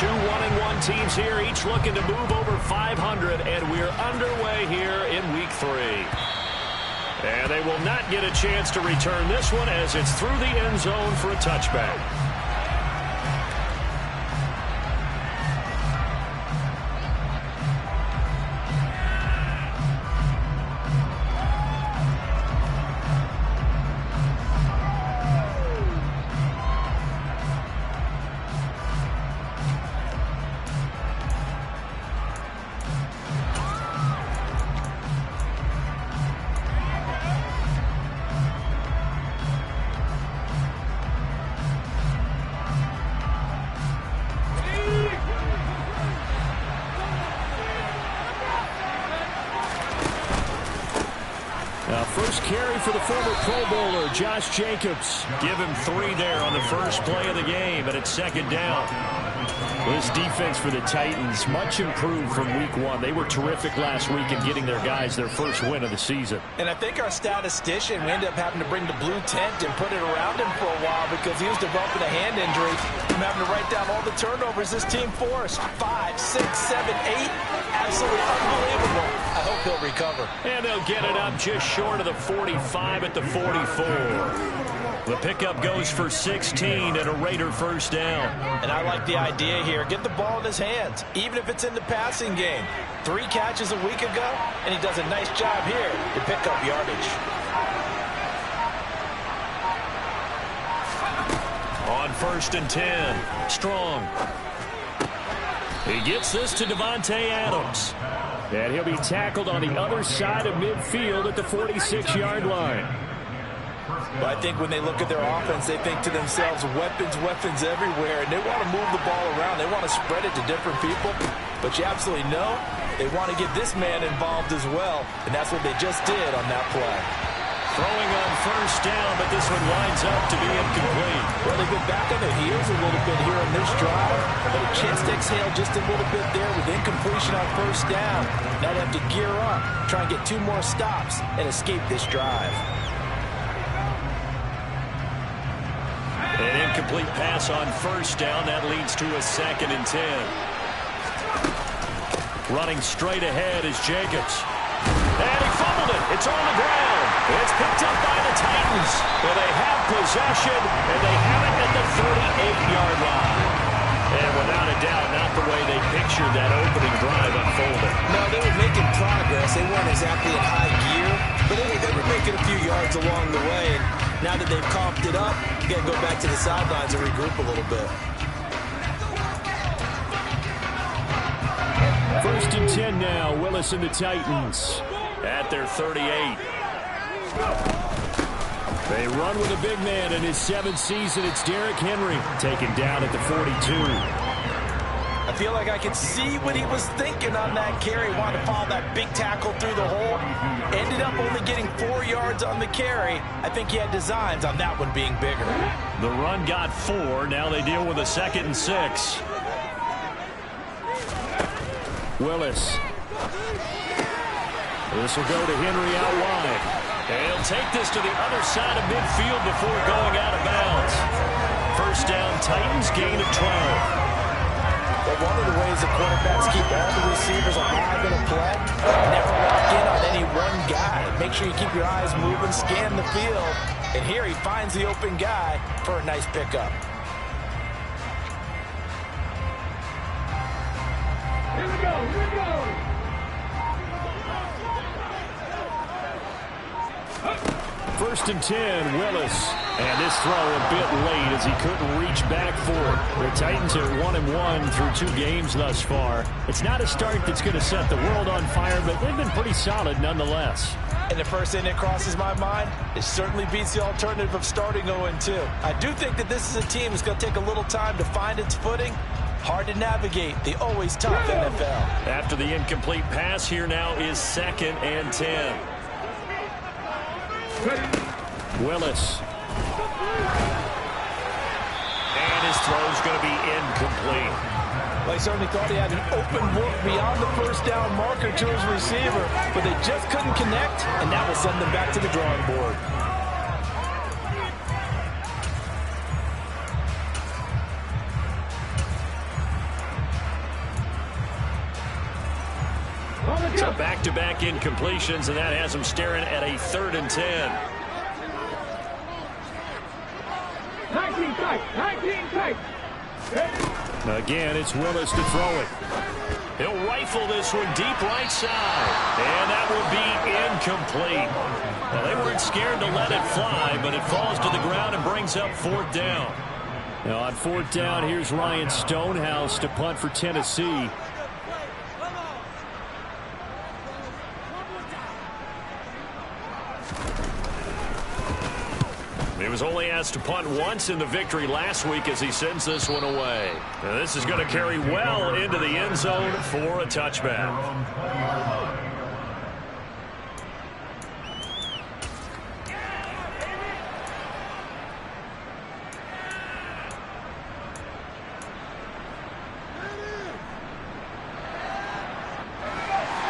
Two 1-1 teams here, each looking to move over 500, and we're underway here in Week 3. And they will not get a chance to return this one as it's through the end zone for a touchback. First carry for the former Pro Bowler, Josh Jacobs. Give him 3 there on the first play of the game, and it's second down. This defense for the Titans, much improved from Week 1. They were terrific last week in getting their guys their first win of the season. And I think our statistician, we ended up having to bring the blue tent and put it around him for a while because he was developing a hand injury from having to write down all the turnovers this team forced. 5, 6, 7, 8. Absolutely unbelievable. I hope he'll recover. And they'll get it up just short of the 45 at the 44. The pickup goes for 16 and a Raider first down. And I like the idea here. Get the ball in his hands, even if it's in the passing game. 3 catches a week ago, and he does a nice job here to pick up yardage. On 1st and 10, Strong. He gets this to Devontae Adams. And he'll be tackled on the other side of midfield at the 46-yard line. But I think when they look at their offense, they think to themselves, weapons, weapons everywhere, and they want to move the ball around. They want to spread it to different people. But you absolutely know they want to get this man involved as well, and that's what they just did on that play. Throwing on first down, but this one winds up to be incomplete. Well, they've been back on their heels a little bit here in this drive, but a chance to exhale just a little bit there with incompletion on first down. Now they have to gear up, try and get 2 more stops, and escape this drive. An incomplete pass on first down. That leads to a 2nd and 10. Running straight ahead is Jacobs. And he fumbled it. It's on the ground. It's picked up by the Titans. Well, they have possession, and they have it at the 38-yard line. And without a doubt, not the way they pictured that opening drive unfolding. No, they were making progress. They weren't exactly in high gear, but they were making a few yards along the way. And now that they've comped it up, you got to go back to the sidelines and regroup a little bit. 1st and 10 now. Willis and the Titans at their 38. They run with a big man in his 7th season. It's Derrick Henry taken down at the 42. I feel like I could see what he was thinking on that carry. Wanted to follow that big tackle through the hole. Ended up only getting 4 yards on the carry. I think he had designs on that one being bigger. The run got 4. Now they deal with a 2nd and 6. Willis. This will go to Henry out wide. And he'll take this to the other side of midfield before going out of bounds. First down, Titans, gain of 12. But one of the ways the quarterbacks keep all the receivers alive in a play, never lock in on any one guy. Make sure you keep your eyes moving, scan the field. And here he finds the open guy for a nice pickup. Here we go, here we go. First and 10, Willis. And this throw a bit late as he couldn't reach back for it. The Titans are 1-1 through 2 games thus far. It's not a start that's going to set the world on fire, but they've been pretty solid nonetheless. And the first thing that crosses my mind, it certainly beats the alternative of starting 0-2. I do think that this is a team that's going to take a little time to find its footing. Hard to navigate the always tough NFL. After the incomplete pass, here now is 2nd and 10. Willis. And his throw's going to be incomplete. Well, he certainly thought he had an open look beyond the first down marker to his receiver, but they just couldn't connect, and that will send them back to the drawing board. So back-to-back incompletions, and that has them staring at a 3rd and 10. 19 tight. 19 tight. Again, it's Willis to throw it. He'll rifle this one deep right side. And that will be incomplete. Well, they weren't scared to let it fly, but it falls to the ground and brings up 4th down. Now on 4th down, here's Ryan Stonehouse to punt for Tennessee. He was only asked to punt once in the victory last week as he sends this one away. Now this is going to carry well into the end zone for a touchback.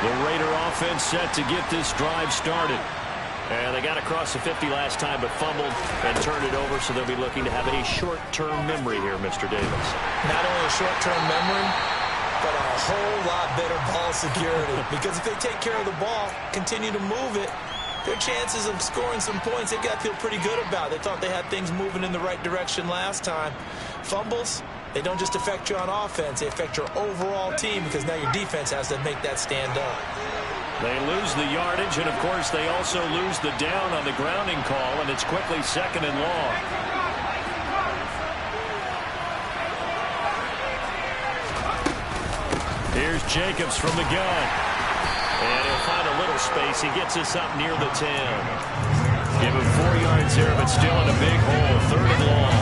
The Raider offense set to get this drive started. And they got across the 50 last time, but fumbled and turned it over, so they'll be looking to have a short-term memory here, Mr. Davis. Not only a short-term memory, but a whole lot better ball security. Because if they take care of the ball, continue to move it, their chances of scoring some points, they've got to feel pretty good about. They thought they had things moving in the right direction last time. Fumbles, they don't just affect you on offense, they affect your overall team, because now your defense has to make that stand up. They lose the yardage, and, of course, they also lose the down on the grounding call, and it's quickly 2nd and long. Here's Jacobs from the gun. And he'll find a little space. He gets us up near the 10. Give him 4 yards there, but still in a big hole. 3rd and long.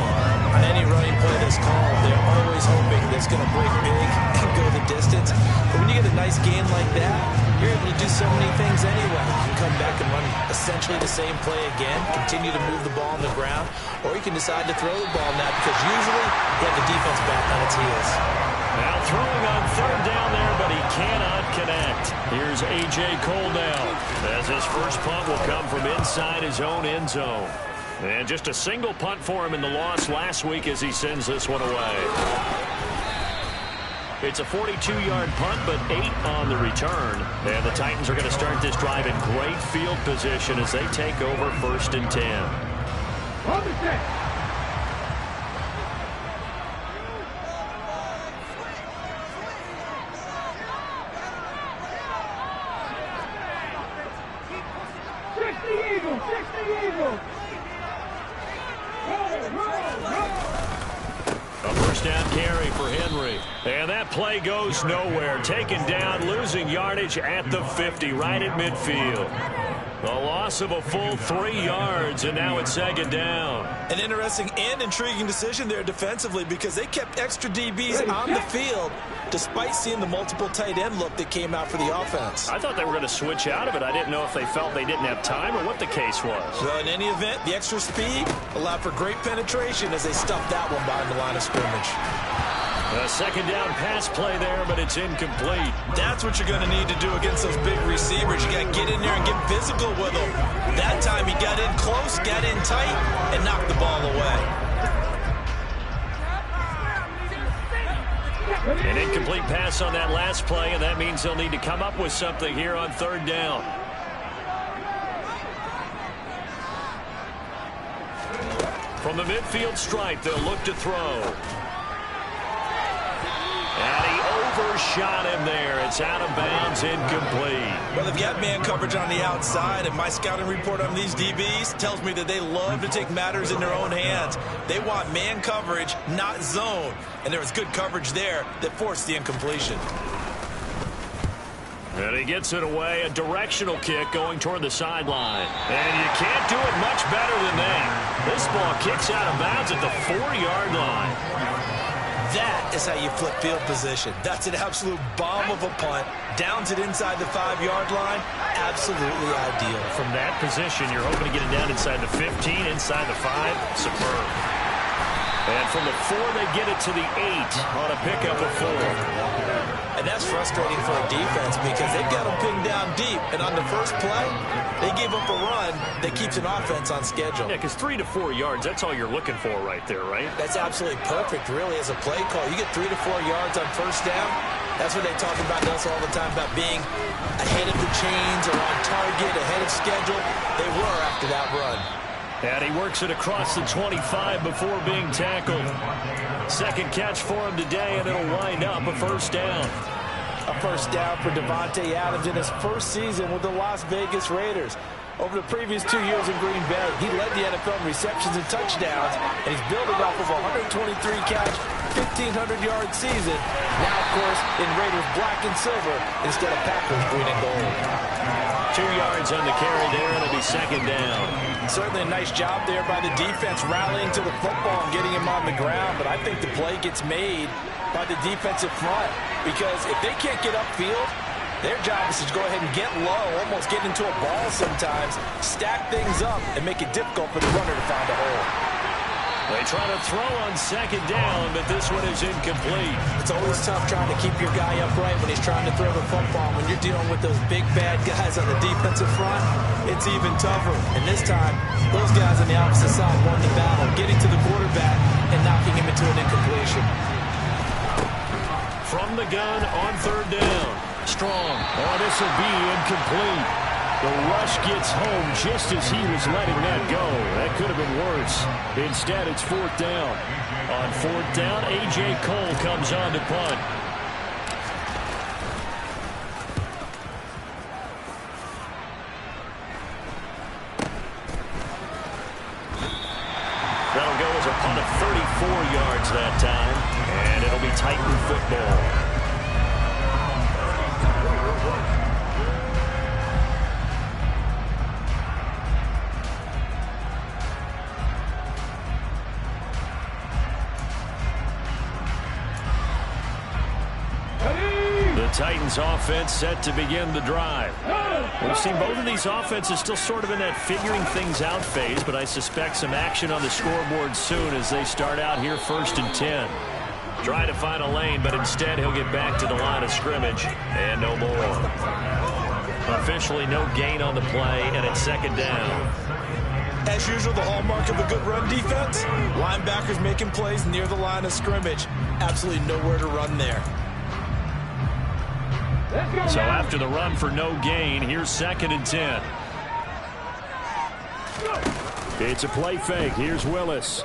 On any running play that's called, they're always hoping that it's going to break big and go the distance. But when you get a nice gain like that, you're able to do so many things anyway. You can come back and run essentially the same play again, continue to move the ball on the ground, or you can decide to throw the ball now because usually you have the defense back on its heels. Now throwing on 3rd down there, but he cannot connect. Here's A.J. Cole now, as his first punt will come from inside his own end zone. And just a single punt for him in the loss last week as he sends this one away. It's a 42-yard punt, but 8 on the return. And the Titans are going to start this drive in great field position as they take over 1st and 10. On the set. A first down carry for Henry. And that play goes nowhere. Taken down, losing yardage at the 50, right at midfield. The loss of a full 3 yards, and now it's 2nd down. An interesting and intriguing decision there defensively because they kept extra DBs on the field despite seeing the multiple tight end look that came out for the offense. I thought they were going to switch out of it. I didn't know if they felt they didn't have time or what the case was. Well, in any event, the extra speed allowed for great penetration as they stuffed that one behind the line of scrimmage. A 2nd down pass play there, but it's incomplete. That's what you're going to need to do against those big receivers. You got to get in there and get physical with them. That time he got in close, got in tight, and knocked the ball away. An incomplete pass on that last play, and that means they'll need to come up with something here on 3rd down. From the midfield stripe, they'll look to throw. And he overshot him there. It's out of bounds, incomplete. Well, they've got man coverage on the outside, and my scouting report on these DBs tells me that they love to take matters in their own hands. They want man coverage, not zone. And there was good coverage there that forced the incompletion. And he gets it away, a directional kick going toward the sideline. And you can't do it much better than that. This ball kicks out of bounds at the 4-yard line. That is how you flip field position. That's an absolute bomb of a punt. Downs it inside the 5-yard line. Absolutely ideal. From that position, you're hoping to get it down inside the 15, inside the 5. Superb. And from the 4, they get it to the 8 on a pickup of 4. And that's frustrating for a defense because they've got them pinned down deep. And on the first play, they gave up a run that keeps an offense on schedule. Yeah, because 3 to 4 yards, that's all you're looking for right there, right? That's absolutely perfect, really, as a play call. You get 3 to 4 yards on first down. That's what they talk about us all the time, about being ahead of the chains or on target, ahead of schedule. They were after that run. And he works it across the 25 before being tackled. Second catch for him today, and it'll wind up a first down. A first down for Davante Adams in his first season with the Las Vegas Raiders. Over the previous 2 years in Green Bay, he led the NFL in receptions and touchdowns, and he's building off of a 123-catch, 1,500-yard season. Now, of course, in Raiders black and silver instead of Packers green and gold. 2 yards on the carry there, and it'll be second down. Certainly a nice job there by the defense rallying to the football and getting him on the ground, but I think the play gets made by the defensive front because if they can't get upfield, their job is to go ahead and get low, almost get into a ball sometimes, stack things up, and make it difficult for the runner to find a hole. They try to throw on second down, but this one is incomplete. It's always tough trying to keep your guy upright when he's trying to throw the football. When you're dealing with those big, bad guys on the defensive front, it's even tougher. And this time, those guys on the opposite side won the battle, getting to the quarterback and knocking him into an incompletion. From the gun on third down. Strong. Oh, this will be incomplete. The rush gets home just as he was letting that go. That could have been worse. Instead, it's fourth down. On fourth down, A.J. Cole comes on to punt. That'll go as a punt of 34 yards that time. And it'll be Titan football. Titans offense set to begin the drive. We've seen both of these offenses still sort of in that figuring things out phase, but I suspect some action on the scoreboard soon as they start out here first and 10. Try to find a lane, but instead he'll get back to the line of scrimmage and no more. Officially no gain on the play, and it's second down. As usual, the hallmark of a good run defense, linebackers making plays near the line of scrimmage. Absolutely nowhere to run there. So after the run for no gain, here's second and 10. It's a play fake. Here's Willis.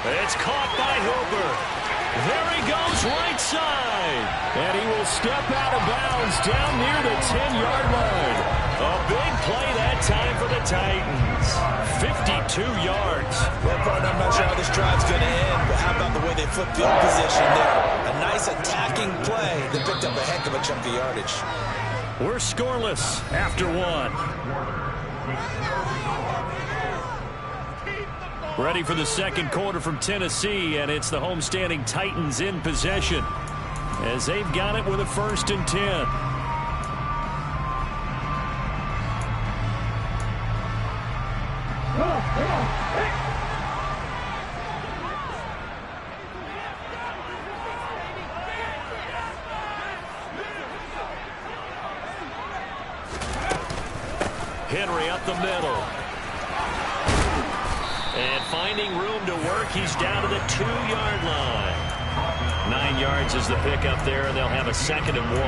It's caught by Hooper. There he goes right side. And he will step out of bounds down near the 10-yard line. A big play that time for the Titans. 52 yards. Well, partner, I'm not sure how this drive's going to end, but how about the way they flipped field position there? A nice attacking play that picked up a heck of a chunk of yardage. We're scoreless after one. Ready for the second quarter from Tennessee, and it's the homestanding Titans in possession as they've got it with a first and 10. Henry up the middle. And finding room to work, he's down to the 2-yard line. 9 yards is the pickup there, and they'll have a second and 1.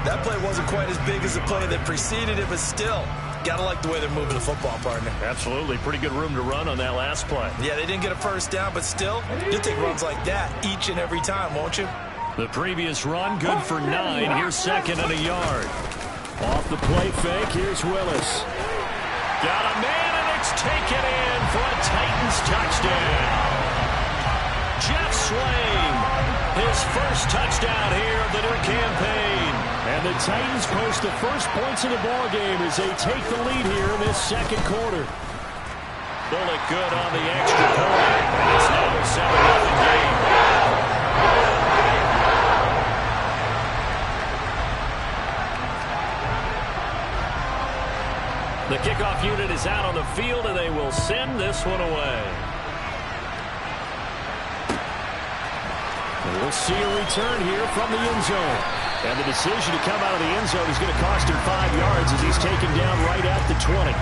That play wasn't quite as big as the play that preceded it, but still, got to like the way they're moving the football, partner. Absolutely. Pretty good room to run on that last play. Yeah, they didn't get a first down, but still, you'll take runs like that each and every time, won't you? The previous run, good for 9. Here's second and a yard. Off the play fake, here's Willis. Got a man, and it's taken in for a Titans touchdown. Jeff Swain, his first touchdown here of the new campaign. And the Titans post the first points of the ballgame as they take the lead here in this second quarter. Bullet good on the extra point. And it's now a 7-0 game. The kickoff unit is out on the field, and they will send this one away. We'll see a return here from the end zone. And the decision to come out of the end zone is going to cost him 5 yards as he's taken down right at the 20.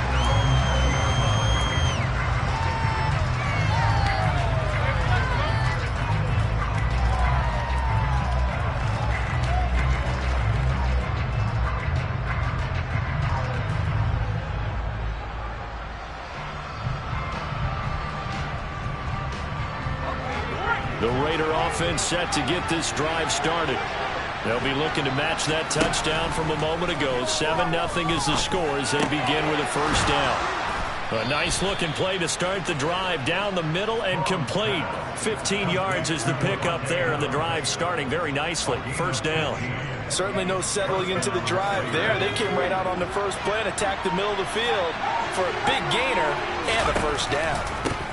The Raider offense set to get this drive started. They'll be looking to match that touchdown from a moment ago. 7-0 is the score as they begin with a first down. A nice-looking play to start the drive down the middle and complete. 15 yards is the pickup there, and the drive starting very nicely. First down. Certainly no settling into the drive there. They came right out on the first play and attacked the middle of the field for a big gainer and a first down.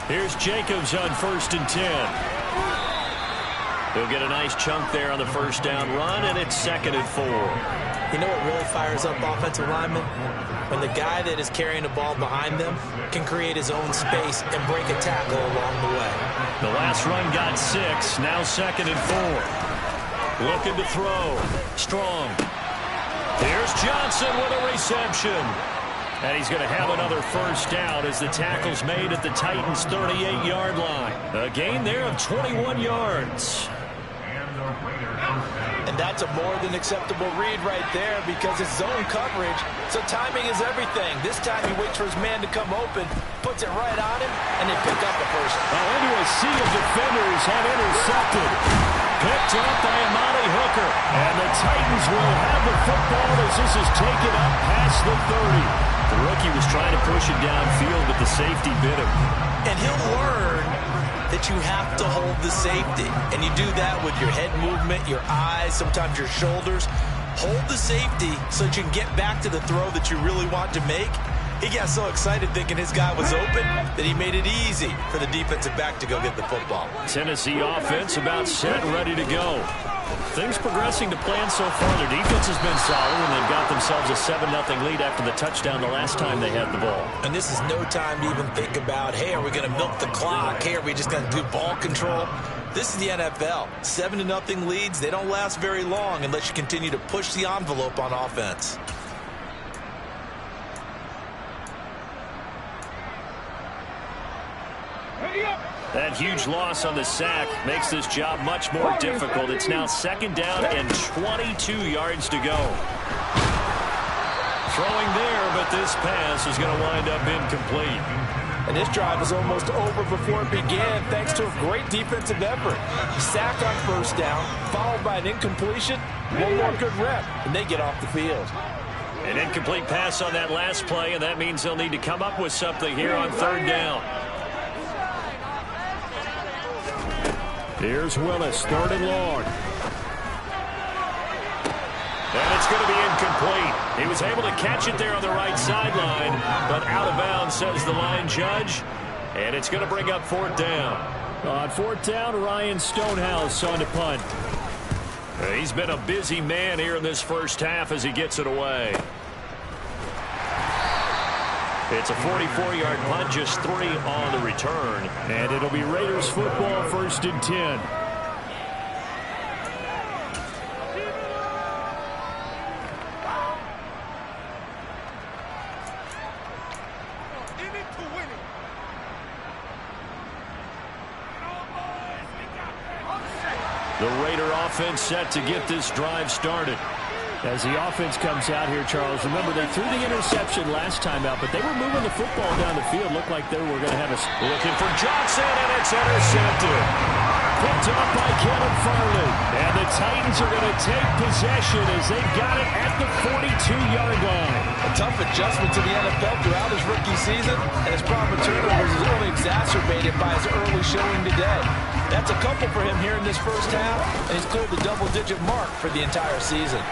Here's Jacobs on 1st and 10. He'll get a nice chunk there on the first down run, and it's 2nd and 4. You know what really fires up offensive linemen? When the guy that is carrying the ball behind them can create his own space and break a tackle along the way. The last run got 6, now 2nd and 4. Looking to throw. Strong. Here's Johnson with a reception. And he's going to have another first down as the tackle's made at the Titans' 38-yard line. A gain there of 21 yards. And that's a more than acceptable read right there because it's zone coverage, so timing is everything. This time he waits for his man to come open, puts it right on him, and they pick up the first. Into a sea of defenders have intercepted. Picked up by Amani Hooker. And the Titans will have the football as this is taken up past the 30. The rookie was trying to push it downfield, but the safety bit him. And he'll learn that you have to hold the safety. And you do that with your head movement, your eyes, sometimes your shoulders. Hold the safety so that you can get back to the throw that you really want to make. He got so excited thinking his guy was open that he made it easy for the defensive back to go get the football. Tennessee offense about set, ready to go. Things progressing to plan so far. Their defense has been solid, and they've got themselves a 7-0 lead after the touchdown the last time they had the ball. And this is no time to even think about, hey, are we going to milk the clock? Hey, are we just going to do ball control? This is the NFL. 7-0 leads, they don't last very long unless you continue to push the envelope on offense. That huge loss on the sack makes this job much more difficult. It's now 2nd down and 22 yards to go. Throwing there, but this pass is going to wind up incomplete. And this drive is almost over before it began thanks to a great defensive effort. Sack on first down, followed by an incompletion. One more good rep, and they get off the field. An incomplete pass on that last play, and that means they'll need to come up with something here on 3rd down. Here's Willis, 3rd and long. And it's going to be incomplete. He was able to catch it there on the right sideline, but out of bounds, says the line judge. And it's going to bring up 4th down. On 4th down, Ryan Stonehouse on to punt. He's been a busy man here in this first half as he gets it away. It's a 44-yard punt, just 3 on the return. And it'll be Raiders football, 1st and 10. The Raider offense set to get this drive started. As the offense comes out here, Charles, remember they threw the interception last time out, but they were moving the football down the field. Looked like they were going to have a... Looking for Johnson, and it's intercepted. Picked up by Kevin Farley. And the Titans are going to take possession as they've got it at the 42-yard line. A tough adjustment to the NFL throughout his rookie season, and his problem with turnovers is only exacerbated by his early showing today. That's a couple for him here in this first half, and he's cleared the double-digit mark for the entire season.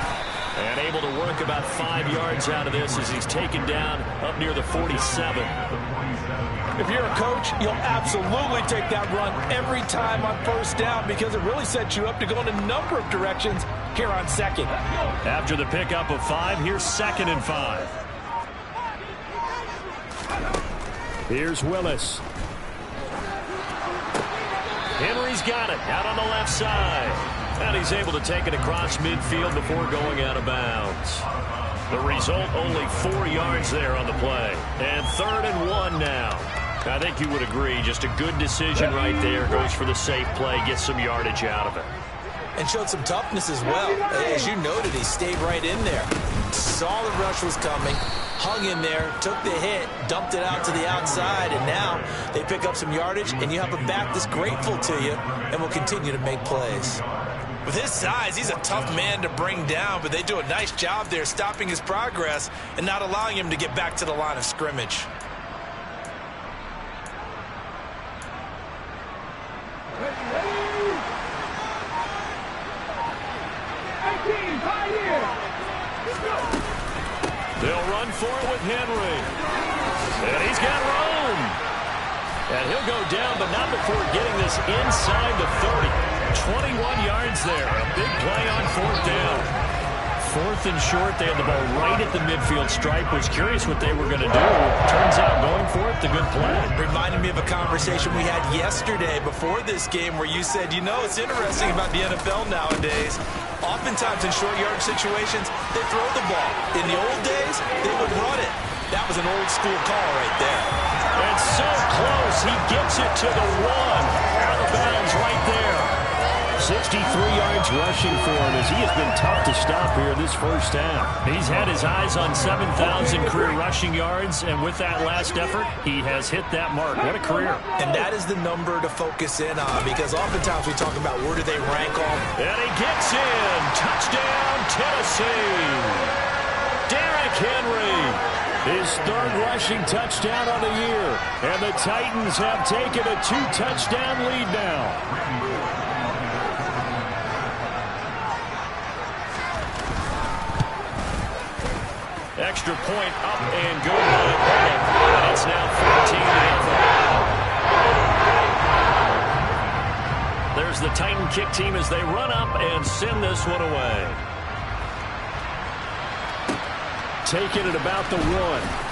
And able to work about 5 yards out of this as he's taken down up near the 47. If you're a coach, you'll absolutely take that run every time on first down because it really sets you up to go in a number of directions here on 2nd. After the pickup of 5, here's 2nd and 5. Here's Willis. Henry's got it out on the left side. And he's able to take it across midfield before going out of bounds. The result, only 4 yards there on the play. And 3rd and 1 now. I think you would agree, just a good decision right there. Goes for the safe play, gets some yardage out of it. And showed some toughness as well. As you noted, he stayed right in there. Saw the rush was coming, hung in there, took the hit, dumped it out to the outside, and now they pick up some yardage, and you have a back that's grateful to you and will continue to make plays. With his size, he's a tough man to bring down, but they do a nice job there stopping his progress and not allowing him to get back to the line of scrimmage. They'll run for it with Henry. And he's got room. And he'll go down, but not before getting this inside the 30. 21 yards there. A big play on 4th down. 4th and short. They had the ball right at the midfield stripe. Was curious what they were going to do. Turns out going for it, the good play. Reminded me of a conversation we had yesterday before this game where you said, you know, it's interesting about the NFL nowadays. Oftentimes in short yard situations, they throw the ball. In the old days, they would run it. That was an old school call right there. And so close. He gets it to the 1. Out of bounds right there. 63 yards rushing for him as he has been tough to stop here this first half. He's had his eyes on 7,000 career rushing yards, and with that last effort, he has hit that mark. What a career. And that is the number to focus in on, because oftentimes we talk about where do they rank on. And he gets in. Touchdown, Tennessee. Derrick Henry. His 3rd rushing touchdown on the year. And the Titans have taken a 2-touchdown lead now. Extra point up and good. And it's now 14-0. There's the Titan kick team as they run up and send this one away. Taking it about the 1.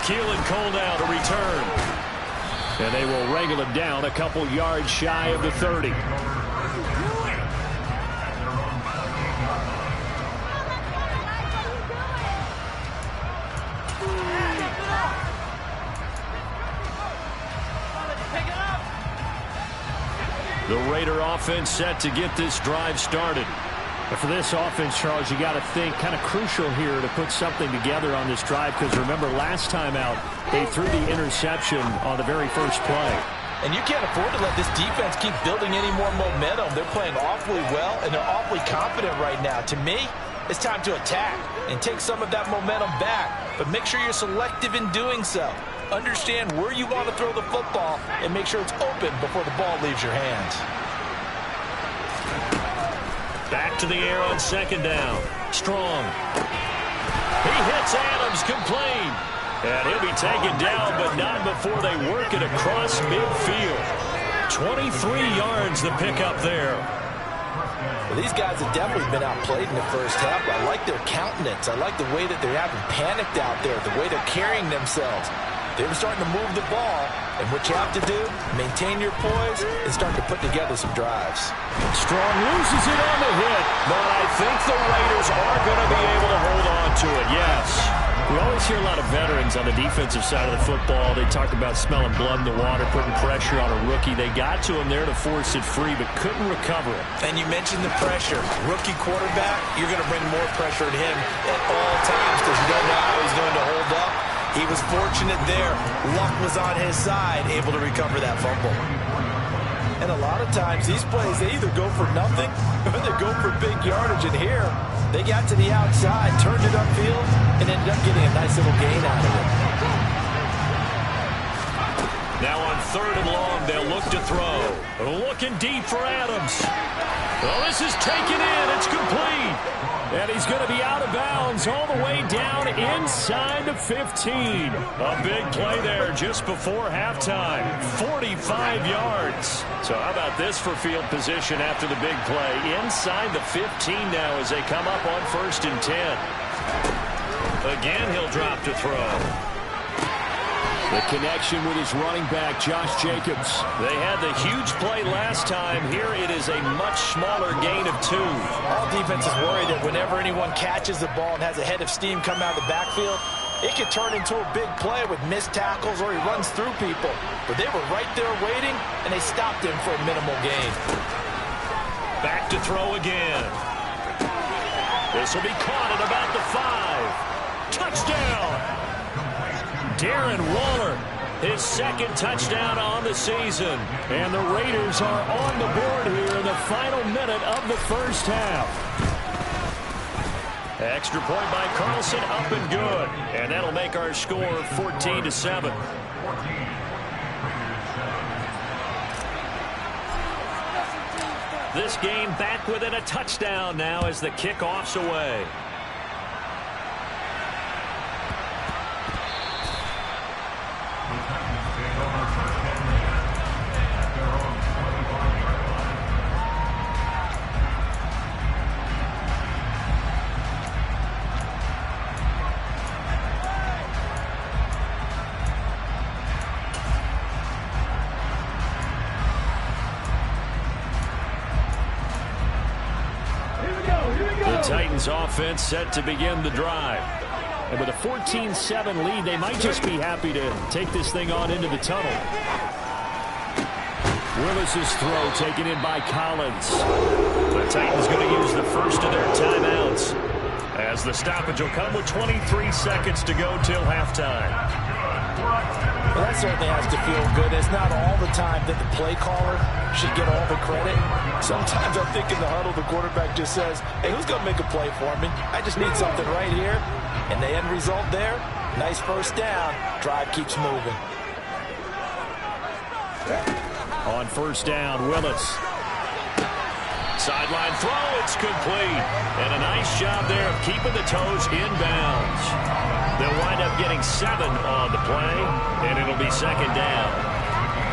Keelan Cole now to return. And they will wrangle him down a couple yards shy of the 30. The Raider offense set to get this drive started. But for this offense, Charles, you got to think kind of crucial here to put something together on this drive, because remember last time out they threw the interception on the very first play. And you can't afford to let this defense keep building any more momentum. They're playing awfully well, and they're awfully confident right now. To me, it's time to attack and take some of that momentum back, but make sure you're selective in doing so. Understand where you want to throw the football and make sure it's open before the ball leaves your hands. Back to the air on 2nd down. Strong. He hits Adams, complete. And he'll be taken down, but not before they work it across midfield. 23 yards the pickup there. Well, these guys have definitely been outplayed in the first half. I like their countenance. I like the way that they're having panicked out there, the way they're carrying themselves. They're starting to move the ball, and what you have to do, maintain your poise and start to put together some drives. Strong loses it on the hit, but I think the Raiders are going to be able to hold on to it, yes. We always hear a lot of veterans on the defensive side of the football. They talk about smelling blood in the water, putting pressure on a rookie. They got to him there to force it free, but couldn't recover it. And you mentioned the pressure. Rookie quarterback, you're going to bring more pressure to him at all times because you don't know how he's going to hold up. He was fortunate there. Luck was on his side, able to recover that fumble. And a lot of times, these plays, they either go for nothing or they go for big yardage. And here, they got to the outside, turned it upfield, and ended up getting a nice little gain out of it. Now on 3rd and long, they'll look to throw. Looking deep for Adams. Well, this is taken in. It's complete. And he's going to be out of bounds all the way down inside the 15. A big play there just before halftime. 45 yards. So how about this for field position after the big play? Inside the 15 now as they come up on 1st and 10. Again, he'll drop to throw. The connection with his running back, Josh Jacobs. They had the huge play last time. Here it is a much smaller gain of 2. All defenses worry that whenever anyone catches the ball and has a head of steam come out of the backfield, it could turn into a big play with missed tackles or he runs through people. But they were right there waiting, and they stopped him for a minimal gain. Back to throw again. This will be caught at about the 5. Touchdown! Darren Waller, his second touchdown on the season. And the Raiders are on the board here in the final minute of the first half. Extra point by Carlson, up and good. And that'll make our score 14-7. This game back within a touchdown now as the kickoff's away. Titans offense set to begin the drive. And with a 14-7 lead, they might just be happy to take this thing on into the tunnel. Willis's throw taken in by Collins. The Titans going to use the first of their timeouts as the stoppage will come with 23 seconds to go till halftime. Well, that certainly has to feel good. It's not all the time that the play caller should get all the credit. Sometimes I think in the huddle, the quarterback just says, hey, who's going to make a play for me? I just need something right here. And the end result there, nice first down. Drive keeps moving. On first down, Willis. Sideline throw, it's complete. And a nice job there of keeping the toes inbounds. They'll wind up getting 7 on the play, and it'll be second down.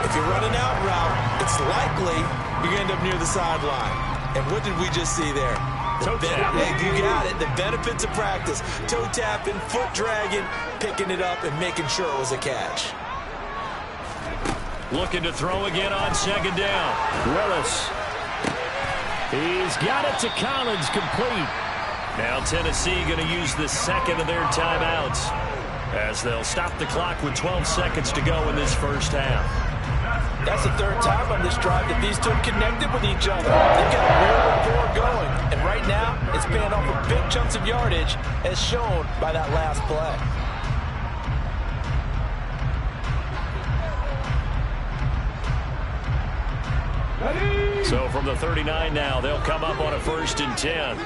If you're running out route, it's likely you end up near the sideline. And what did we just see there? Toe tap. You got it. The benefits of practice. Toe tapping, foot dragging, picking it up, and making sure it was a catch. Looking to throw again on second down. Willis. He's got it to Collins, complete. Now Tennessee going to use the second of their timeouts as they'll stop the clock with 12 seconds to go in this first half. That's the third time on this drive that these two have connected with each other. They've got a real rapport going. And right now, it's paying off with big chunks of yardage as shown by that last play. So from the 39 now, they'll come up on a 1st and 10.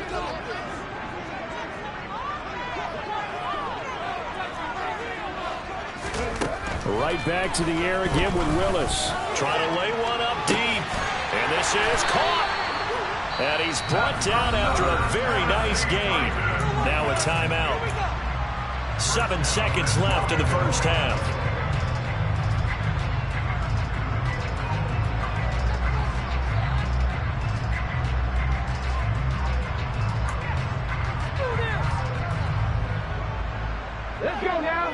Right back to the air again with Willis. Trying to lay one up deep. And this is caught. And he's brought down after a very nice gain. Now a timeout. 7 seconds left in the first half. Let's go now.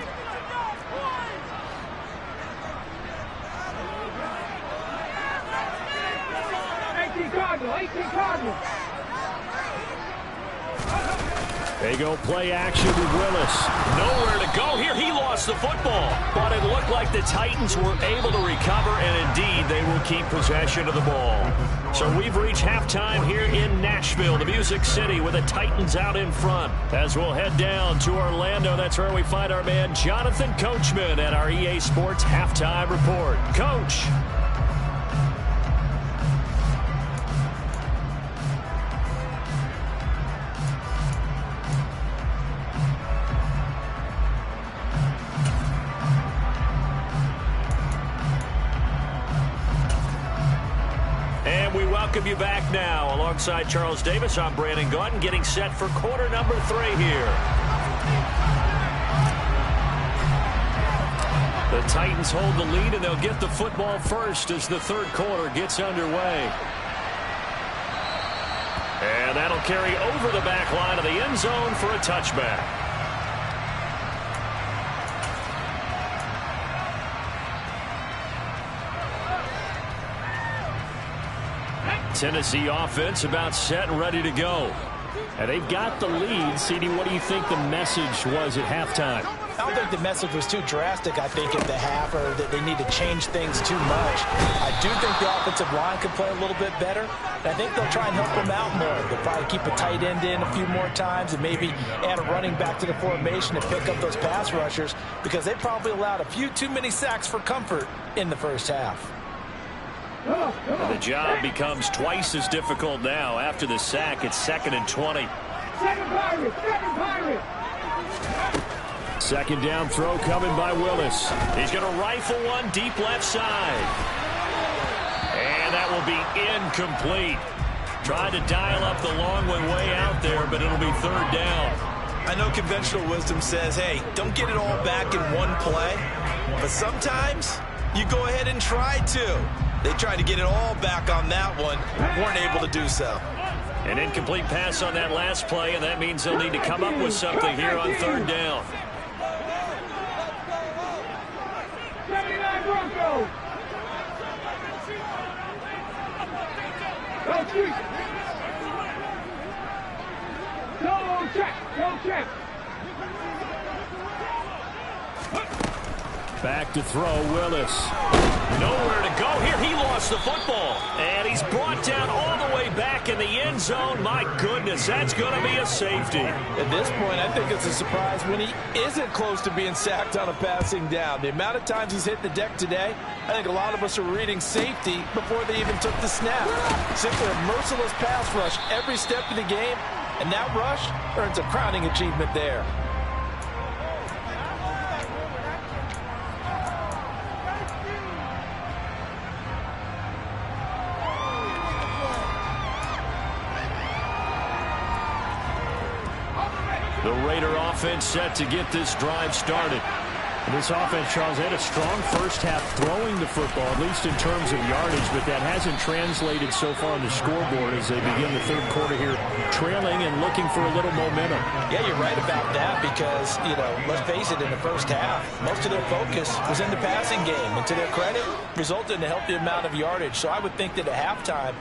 They go play action with Willis. Nowhere to go here. He lost the football. But it looked like the Titans were able to recover, and indeed they will keep possession of the ball. So we've reached halftime here in Nashville, the Music City, with the Titans out in front. As we'll head down to Orlando, that's where we find our man Jonathan Coachman at our EA Sports Halftime Report. Coach. Welcome you back now. Alongside Charles Davis, I'm Brandon Gaudin, getting set for quarter number 3 here. The Titans hold the lead, and they'll get the football first as the third quarter gets underway. And that'll carry over the back line of the end zone for a touchback. Tennessee offense about set and ready to go. And they've got the lead. CD, what do you think the message was at halftime? I don't think the message was too drastic, I think, at the half, or that they need to change things too much. I do think the offensive line could play a little bit better. And I think they'll try and help them out more. They'll probably keep a tight end in a few more times and maybe add a running back to the formation to pick up those pass rushers, because they probably allowed a few too many sacks for comfort in the first half. And the job becomes twice as difficult now. After the sack, it's 2nd and 20. Second down throw coming by Willis. He's going to rifle one deep left side. And that will be incomplete. Tried to dial up the long one way out there, but it'll be 3rd down. I know conventional wisdom says, hey, don't get it all back in one play. But sometimes you go ahead and try to. They tried to get it all back on that one. Weren't able to do so. An incomplete pass on that last play, and that means they'll need to come up with something here on 3rd down. 79 Broncos. Go shoot. Go check. Go check. Back to throw, Willis. Nowhere to go here. He lost the football. And he's brought down all the way back in the end zone. My goodness, that's going to be a safety. At this point, I think it's a surprise when he isn't close to being sacked on a passing down. The amount of times he's hit the deck today, I think a lot of us are reading safety before they even took the snap. Simply a merciless pass rush every step of the game, and that rush earns a crowning achievement there. The Raider offense set to get this drive started. And this offense, Charles, had a strong first half throwing the football, at least in terms of yardage, but that hasn't translated so far on the scoreboard as they begin the 3rd quarter here, trailing and looking for a little momentum. Yeah, you're right about that because, you know, let's face it, in the first half, most of their focus was in the passing game. And to their credit, resulted in a healthy amount of yardage. So I would think that at halftime,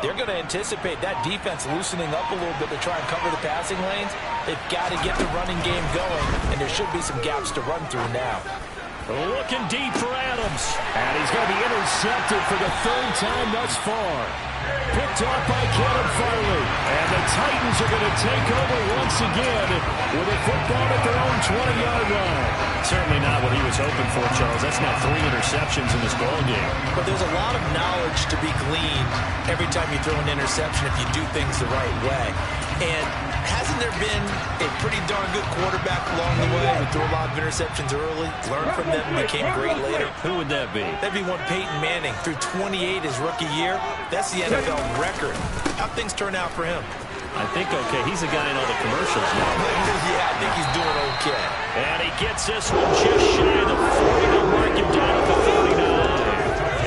they're going to anticipate that defense loosening up a little bit to try and cover the passing lanes. They've got to get the running game going, and there should be some gaps to run through now. Looking deep for Adams. And he's going to be intercepted for the 3rd time thus far. Picked off by Caleb Farley. And the Titans are going to take over once again with a football at their own 20-yard line. Certainly not what he was hoping for, Charles. That's now 3 interceptions in this ball game. But there's a lot of knowledge to be gleaned every time you throw an interception if you do things the right way. And hasn't there been a pretty darn good quarterback along the way who threw a lot of interceptions early, learned from them, and became great later? Who would that be? That'd be one Peyton Manning. Threw 28 his rookie year. That's the NFL record. How'd things turn out for him? I think okay. He's the guy in all the commercials now. Yeah, I think he's doing okay. And he gets this one just shy of the 40 to mark him down at the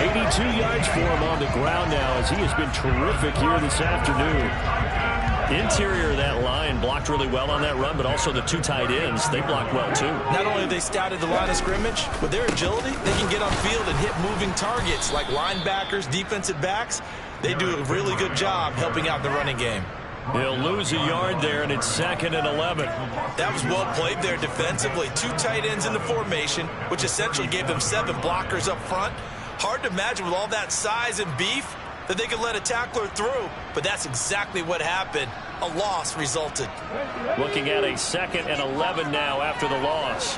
39. 82 yards for him on the ground now as he has been terrific here this afternoon. Interior of that line blocked really well on that run, but also the 2 tight ends, they blocked well too. Not only have they scouted the line of scrimmage, with their agility, they can get on field and hit moving targets like linebackers, defensive backs. They do a really good job helping out the running game. He'll lose a yard there, and it's 2nd and 11. That was well played there defensively. 2 tight ends in the formation, which essentially gave them 7 blockers up front. Hard to imagine with all that size and beef that they could let a tackler through, but that's exactly what happened. A loss resulted. Looking at a 2nd and 11 now after the loss.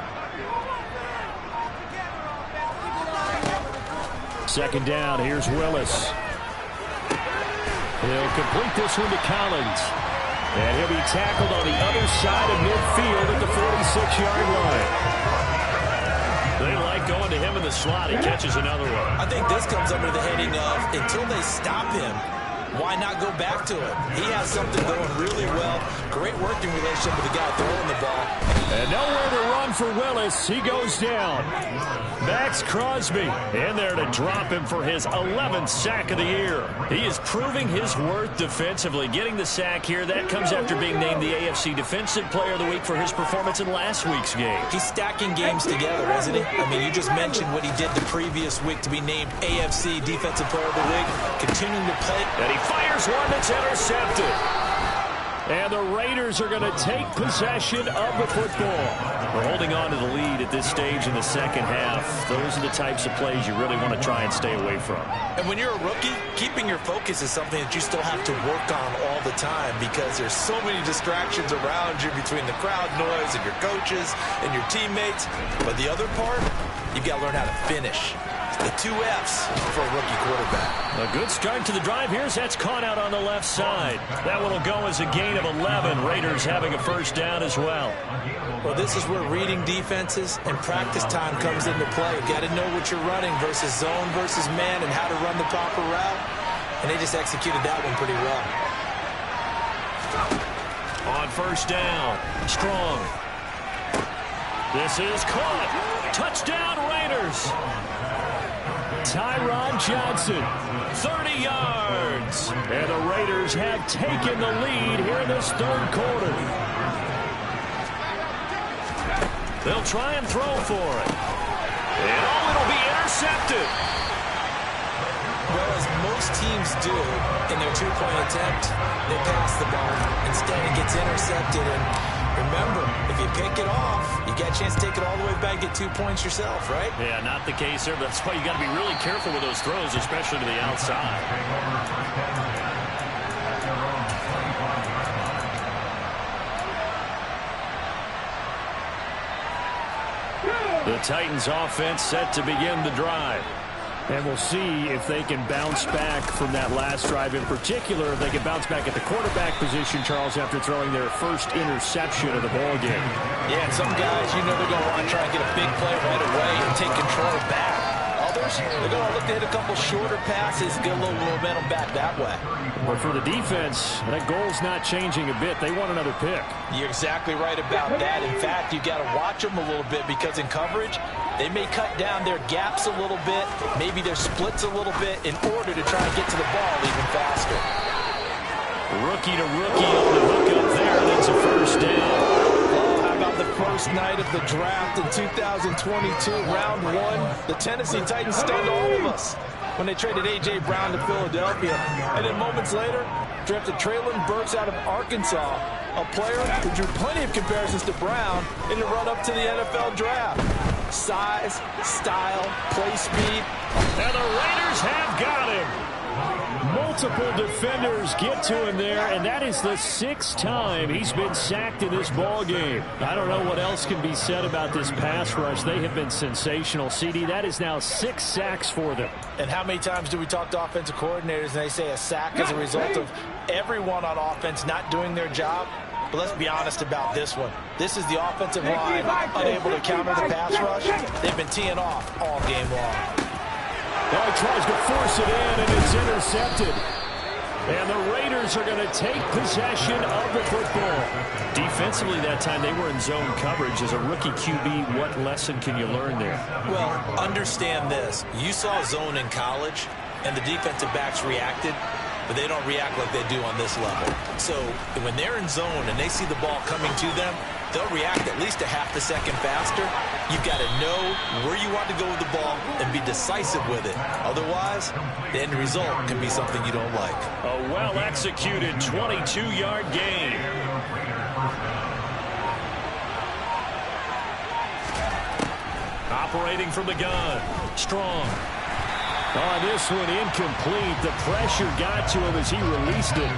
2nd down, here's Willis. He'll complete this one to Collins. And he'll be tackled on the other side of midfield at the 46-yard line. They like going to him in the slot. He catches another one. I think this comes under the heading of, until they stop him, why not go back to him? He has something going really well. Great working relationship with the guy throwing the ball. And nowhere to run for Willis. He goes down. Max Crosby in there to drop him for his 11th sack of the year. He is proving his worth defensively. Getting the sack here, that comes after being named the AFC Defensive Player of the Week for his performance in last week's game. He's stacking games together, isn't he? I mean, you just mentioned what he did the previous week to be named AFC Defensive Player of the Week. Continuing to play. And he fires one that's intercepted. And the Raiders are going to take possession of the football. We're holding on to the lead at this stage in the second half. Those are the types of plays you really want to try and stay away from. And when you're a rookie, keeping your focus is something that you still have to work on all the time because there's so many distractions around you between the crowd noise and your coaches and your teammates. But the other part, you've got to learn how to finish. The 2 F's for a rookie quarterback. A good start to the drive here as that's caught out on the left side. That one will go as a gain of 11. Raiders having a first down as well. Well, this is where reading defenses and practice time comes into play. You got to know what you're running versus zone versus man and how to run the proper route. And they just executed that one pretty well. On first down, Strong. This is caught. Touchdown, Raiders. Tyrod Johnson, 30 yards. And the Raiders have taken the lead here in this third quarter. They'll try and throw for it. And it'll be intercepted. Well, as most teams do in their 2-point attempt, they pass the ball. Instead, it gets intercepted. And remember, if you pick it off, you get a chance to take it all the way back and get 2 points yourself, right? Yeah, not the case there. But that's why you got to be really careful with those throws, especially to the outside. The Titans offense set to begin the drive. And we'll see if they can bounce back from that last drive in particular. If they can bounce back at the quarterback position, Charles, after throwing their first interception of the ball game. Yeah, and some guys, you know, they're going to want to try and get a big play right away and take control back. Others, they're going to look to hit a couple shorter passes, get a little momentum back that way. But for the defense, that goal's not changing a bit. They want another pick. You're exactly right about that. In fact, you got to watch them a little bit because in coverage, they may cut down their gaps a little bit, maybe their splits a little bit in order to try and get to the ball even faster. Rookie to rookie on the hook up there. That's a first down. How about the first night of the draft in 2022, round 1? The Tennessee Titans stunned all of us when they traded A.J. Brown to Philadelphia. And then moments later, drafted Traylon Burks out of Arkansas, a player who drew plenty of comparisons to Brown in the run-up to the NFL draft. Size, style, play speed. And the Raiders have got him. Multiple defenders get to him there, and that is the 6th time he's been sacked in this ball game. I don't know what else can be said about this pass rush. They have been sensational. CD, that is now 6 sacks for them. And how many times do we talk to offensive coordinators and they say a sack is a result of everyone on offense not doing their job? But let's be honest about this one. This is the offensive line unable to counter the pass rush. They've been teeing off all game long. Now he tries to force it in, and it's intercepted. And the Raiders are going to take possession of the football. Defensively that time, they were in zone coverage. As a rookie QB, what lesson can you learn there? Well, understand this. You saw zone in college, and the defensive backs reacted, but they don't react like they do on this level. So when they're in zone and they see the ball coming to them, they'll react at least a half a second faster. You've got to know where you want to go with the ball and be decisive with it. Otherwise, the end result can be something you don't like. A well-executed 22-yard gain. Operating from the gun. Strong. On this one, incomplete. The pressure got to him as he released it,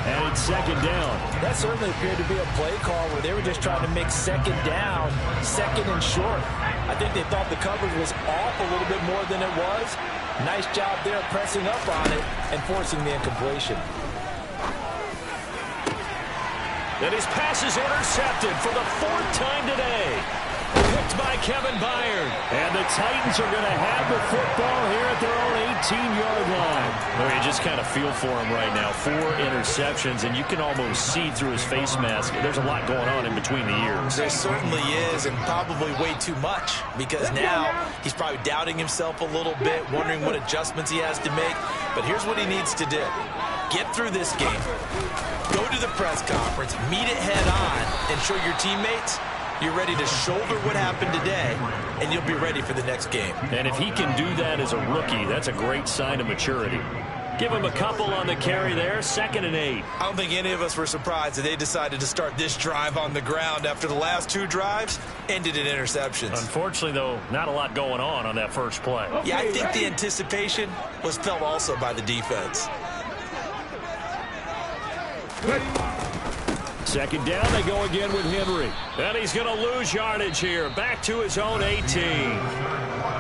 and it's 2nd down. That certainly appeared to be a play call where they were just trying to make 2nd down, 2nd and short. I think they thought the coverage was off a little bit more than it was. Nice job there pressing up on it and forcing the incompletion. And his pass is intercepted for the 4th time today. Picked by Kevin Byard. And the Titans are going to have the football here at their own 18-yard line. Well, you just kind of feel for him right now. 4 interceptions, and you can almost see through his face mask. There's a lot going on in between the ears. There certainly is, and probably way too much, because now he's probably doubting himself a little bit, wondering what adjustments he has to make. But here's what he needs to do. Get through this game. Go to the press conference, meet it head on, and show your teammates you're ready to shoulder what happened today, and you'll be ready for the next game. And if he can do that as a rookie, that's a great sign of maturity. Give him a couple on the carry there. 2nd and 8. I don't think any of us were surprised that they decided to start this drive on the ground after the last 2 drives ended in interceptions. Unfortunately, though, not a lot going on that first play. Yeah, I think the anticipation was felt also by the defense. 2nd down, they go again with Henry. And he's going to lose yardage here. Back to his own 18.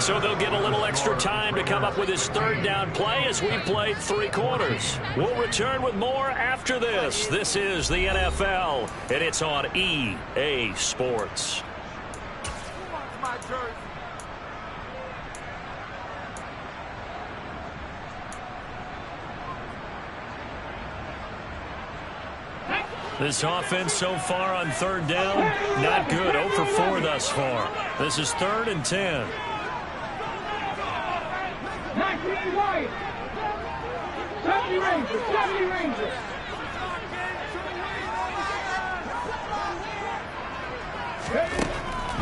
So they'll get a little extra time to come up with his 3rd down play as we've played 3 quarters. We'll return with more after this. This is the NFL, and it's on EA Sports. This offense so far on 3rd down, not good. 0 for 4 thus far. This is 3rd and 10. 19 White. 70 Rangers. 70 Rangers.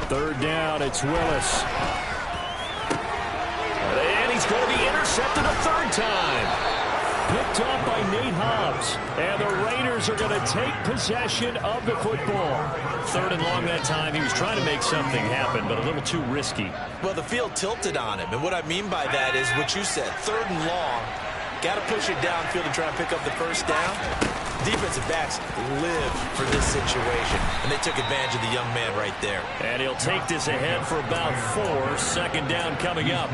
Third down, it's Willis. And he's going to be intercepted a 3rd time. Picked off by Nate Hobbs. And the Raiders are going to take possession of the football. 3rd and long that time. He was trying to make something happen, but a little too risky. Well, the field tilted on him. And what I mean by that is what you said. 3rd and long. Got to push it downfield and try and pick up the 1st down. Defensive backs live for this situation. And they took advantage of the young man right there. And he'll take this ahead for about 4. 2nd down coming up.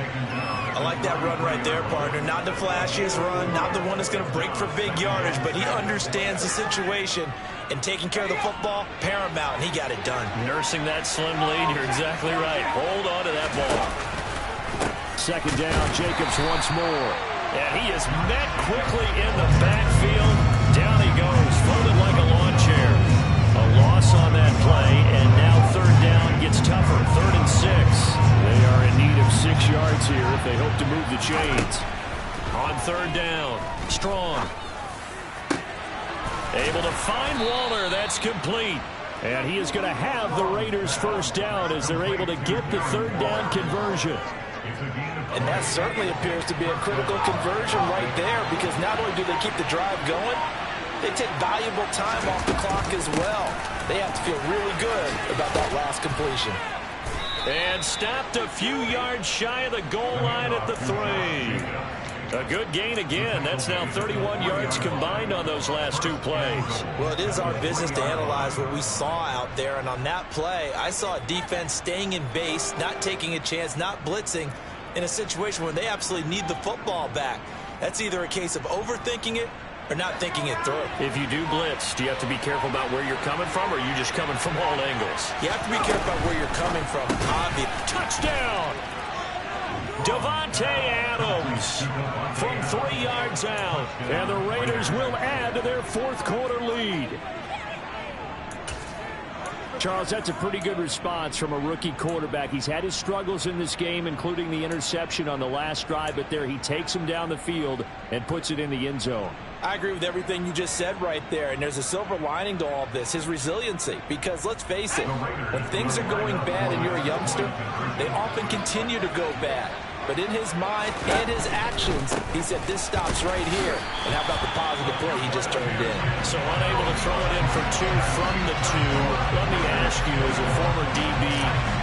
I like that run right there, partner. Not the flashiest run, not the one that's going to break for big yardage, but he understands the situation, and taking care of the football, paramount, and he got it done. Nursing that slim lead, you're exactly right. Hold on to that ball. 2nd down, Jacobs once more. And he is met quickly in the backfield. Down he goes, folded like a lawn chair. A loss on that play, and now 3rd down gets tougher. 3rd and 6. They are in need of 6 yards here if they hope to move the chains. On 3rd down, Strong. Able to find Waller. That's complete. And he is going to have the Raiders 1st down as they're able to get the 3rd down conversion. And that certainly appears to be a critical conversion right there, because not only do they keep the drive going, they take valuable time off the clock as well. They have to feel really good about that last completion. And stopped a few yards shy of the goal line at the 3. A good gain again. That's now 31 yards combined on those last 2 plays. Well, it is our business to analyze what we saw out there. And on that play, I saw a defense staying in base, not taking a chance, not blitzing in a situation where they absolutely need the football back. That's either a case of overthinking it or not thinking it through. If you do blitz, do you have to be careful about where you're coming from, or are you just coming from all angles? You have to be careful about where you're coming from. Touchdown! Davante Adams from 3 yards out. And the Raiders will add to their 4th quarter lead. Charles, that's a pretty good response from a rookie quarterback. He's had his struggles in this game, including the interception on the last drive, but there he takes him down the field and puts it in the end zone. I agree with everything you just said right there, and there's a silver lining to all of this, his resiliency. Because let's face it, when things are going bad and you're a youngster, they often continue to go bad. But in his mind and his actions, he said, this stops right here. And how about the positive play he just turned in? So unable to throw it in for 2 from the 2. Let me ask you, as a former DB,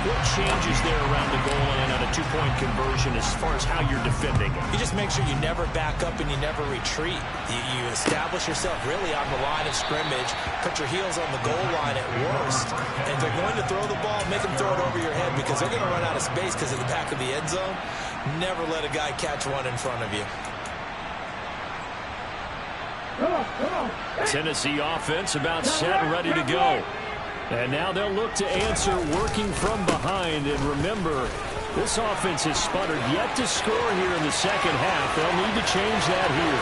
what changes there around the goal line on a 2-point conversion as far as how you're defending it? You just make sure you never back up and you never retreat. You establish yourself really on the line of scrimmage, put your heels on the goal line at worst. And if they're going to throw the ball, make them throw it over your head, because they're going to run out of space because of the back of the end zone. Never let a guy catch one in front of you. Tennessee offense about set and ready to go. And now they'll look to answer working from behind. And remember, this offense has sputtered, yet to score here in the 2nd half. They'll need to change that here.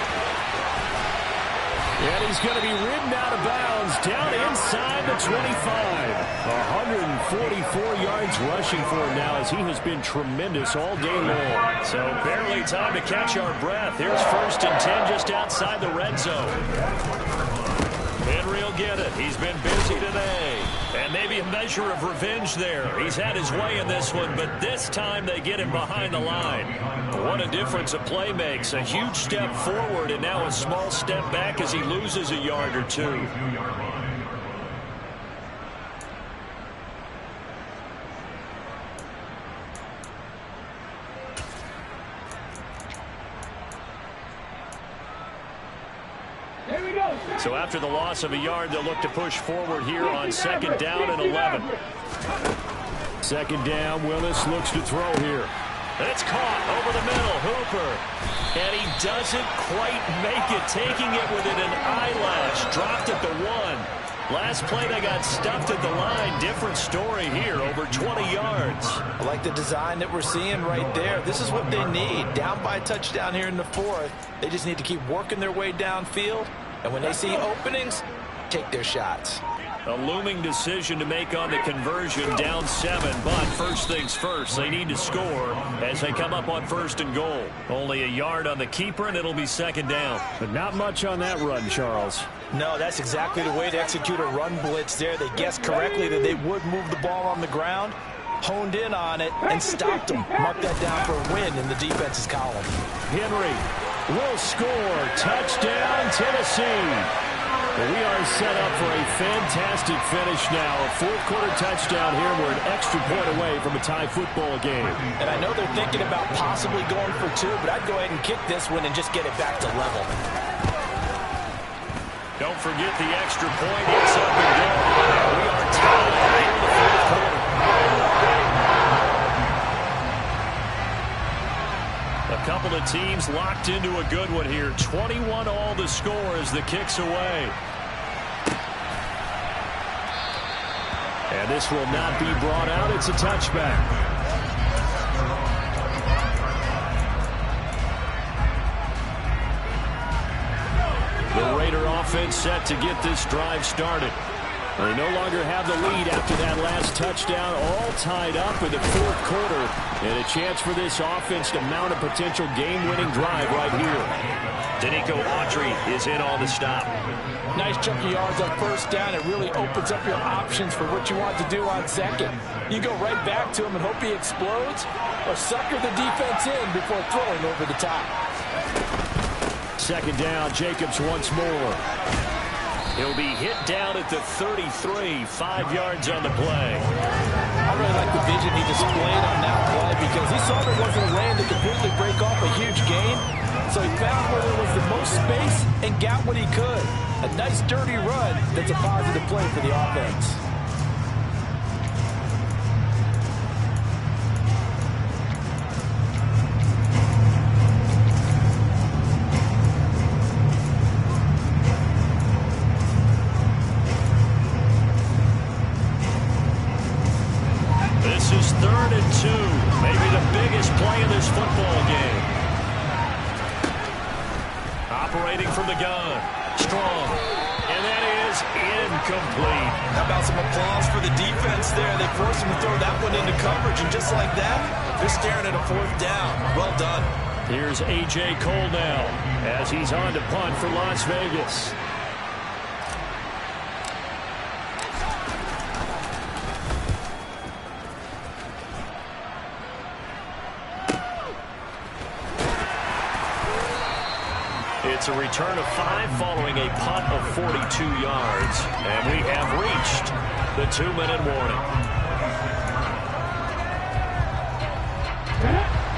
And he's going to be ridden out of bounds down inside the 25. 144 yards rushing for him now, as he has been tremendous all day long. So barely time to catch our breath. Here's 1st and 10 just outside the red zone. Henry will get it. He's been busy today. And maybe a measure of revenge there. He's had his way in this one, but this time they get him behind the line. What a difference a play makes. A huge step forward and now a small step back as he loses a yard or two. So after the loss of a yard, they'll look to push forward here on second down and 11. Second down, Willis looks to throw here. It's caught over the middle, Hooper. And he doesn't quite make it, taking it within an eyelash. Dropped at the 1. Last play, they got stuffed at the line. Different story here, over 20 yards. I like the design that we're seeing right there. This is what they need. Down by a touchdown here in the 4th. They just need to keep working their way downfield. And when they see openings, take their shots. A looming decision to make on the conversion, down 7. But first things first, they need to score as they come up on 1st and goal. Only a yard on the keeper, and it'll be second down. But not much on that run, Charles. No, that's exactly the way to execute a run blitz there. They guessed correctly that they would move the ball on the ground, honed in on it, and stopped them. Mark that down for a win in the defense's column. Henry will score. Touchdown, Tennessee. We are set up for a fantastic finish now. A 4th quarter touchdown here. We're an extra point away from a tie football game. And I know they're thinking about possibly going for 2, but I'd go ahead and kick this one and just get it back to level. Don't forget the extra point. It's up and down. We are tied here in the 4th quarter. A couple of teams locked into a good one here. 21 all the score as the kick's away. And this will not be brought out. It's a touchback. The Raider offense set to get this drive started. They no longer have the lead after that last touchdown, all tied up in the 4th quarter. And a chance for this offense to mount a potential game-winning drive right here. Danico Autry is in on the stop. Nice chunk of yards on 1st down. It really opens up your options for what you want to do on 2nd. You go right back to him and hope he explodes, or sucker the defense in before throwing over the top. Second down, Jacobs once more. He'll be hit down at the 33, 5 yards on the play. I really like the vision he displayed on that play because he saw there wasn't a lane to completely break off a huge gain. So he found where there was the most space and got what he could. A nice dirty run that's a positive play for the offense. This is 3rd and 2. Maybe the biggest play in this football game. Operating from the gun. Strong. And that is incomplete. How about some applause for the defense there? They forced him to throw that one into coverage, and just like that, they're staring at a 4th down. Well done. Here's A.J. Cole now as he's on to punt for Las Vegas. It's a return of 5 following a punt of 42 yards. And we have reached the 2-minute warning.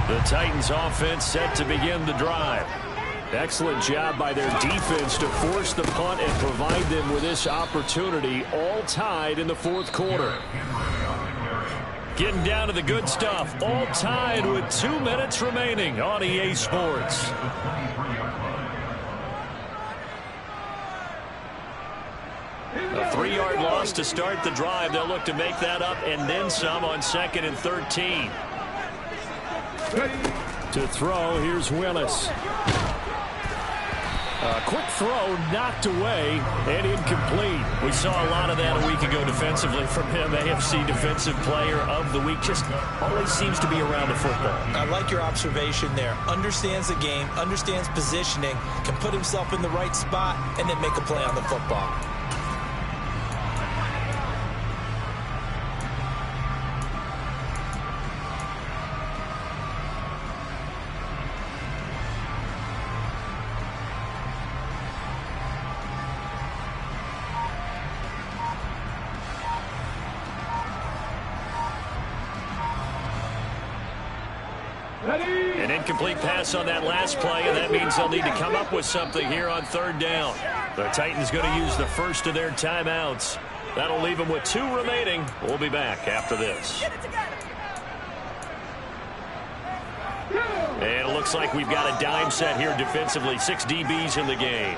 The Titans offense set to begin the drive. Excellent job by their defense to force the punt and provide them with this opportunity, all tied in the 4th quarter. Getting down to the good stuff, all tied with 2 minutes remaining on EA Sports. A 3-yard loss to start the drive. They'll look to make that up and then some on 2nd and 13. To throw, here's Willis. A quick throw knocked away and incomplete. We saw a lot of that a week ago defensively from him. AFC Defensive Player of the Week. Just always seems to be around the football. I like your observation there. Understands the game, understands positioning, can put himself in the right spot, and then make a play on the football. An incomplete pass on that last play, and that means they'll need to come up with something here on third down. The Titans going to use the first of their timeouts. That'll leave them with 2 remaining. We'll be back after this. And it looks like we've got a dime set here defensively. 6 DBs in the game.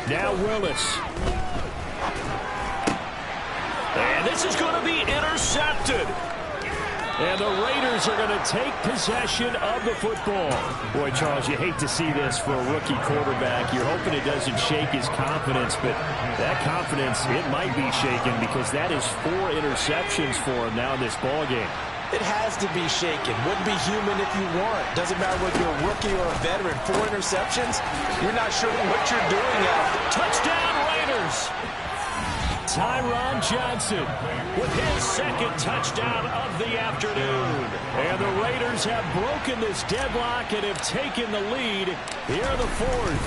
Now Willis. And this is going to be intercepted. And the Raiders are going to take possession of the football. Boy, Charles, you hate to see this for a rookie quarterback. You're hoping it doesn't shake his confidence, but that confidence, it might be shaken because that is 4 interceptions for him now in this ballgame. It has to be shaken. Wouldn't be human if you weren't. Doesn't matter whether you're a rookie or a veteran. 4 interceptions, you're not sure what you're doing out. Touchdown, Raiders! Tyron Johnson with his 2nd touchdown of the afternoon. And the Raiders have broken this deadlock and have taken the lead here in the 4th.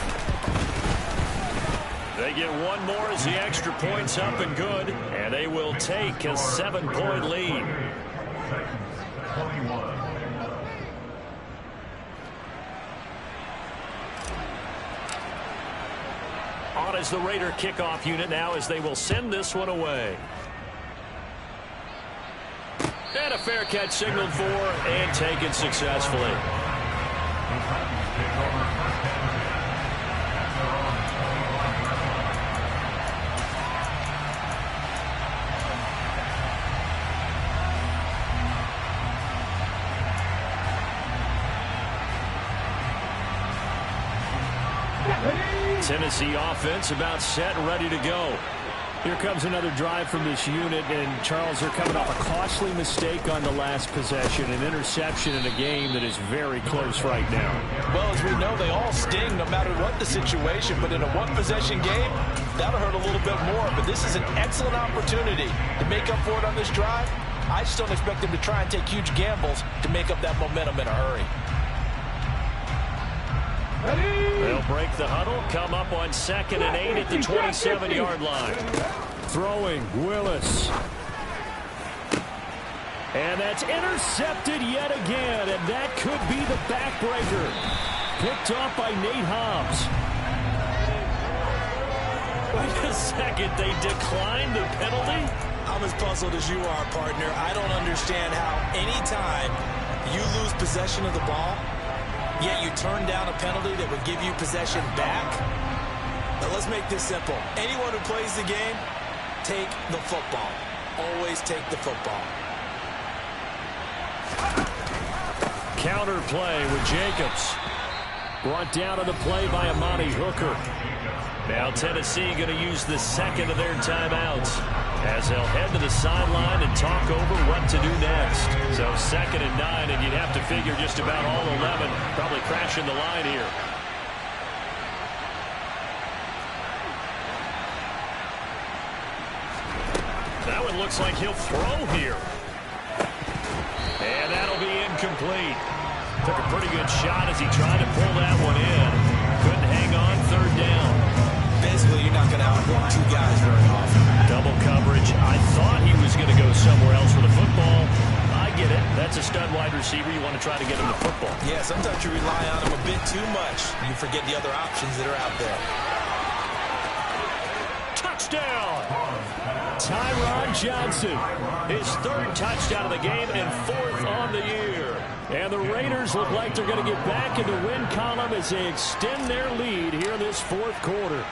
They get 1 more as the extra point's up and good, and they will take a 7-point lead. On as the Raider kickoff unit now as they will send this one away. And a fair catch signaled for and taken successfully. Tennessee offense about set and ready to go. Here comes another drive from this unit, and Charles, they're coming off a costly mistake on the last possession, an interception in a game that is very close right now. Well, as we know, they all sting no matter what the situation, but in a 1-possession game, that'll hurt a little bit more. But this is an excellent opportunity to make up for it on this drive. I just don't expect them to try and take huge gambles to make up that momentum in a hurry. They'll break the huddle, come up on 2nd and 8 at the 27-yard line. Throwing, Willis. And that's intercepted yet again, and that could be the backbreaker. Picked off by Nate Hobbs. Wait a second, they declined the penalty? I'm as puzzled as you are, partner. I don't understand how anytime you lose possession of the ball, yet you turn down a penalty that would give you possession back. Now let's make this simple. Anyone who plays the game, take the football. Always take the football. Counter play with Jacobs. Brought down on the play by Amani Hooker. Now Tennessee going to use the 2nd of their timeouts as they'll head to the sideline and talk over what to do next. So 2nd and 9, and you'd have to figure just about all 11 probably crashing the line here. That one looks like he'll throw here. And that'll be incomplete. Took a pretty good shot as he tried to pull that one in. Couldn't hang on 3rd down. Basically, you're not going to outrun 2 guys very often. Double coverage. I thought he was going to go somewhere else with the football. I get it. That's a stud wide receiver. You want to try to get him the football. Yeah, sometimes you rely on him a bit too much. You forget the other options that are out there. Touchdown! Tyron Johnson. His 3rd touchdown of the game and 4th on the year. And the Raiders look like they're going to get back in the win column as they extend their lead here in this 4th quarter.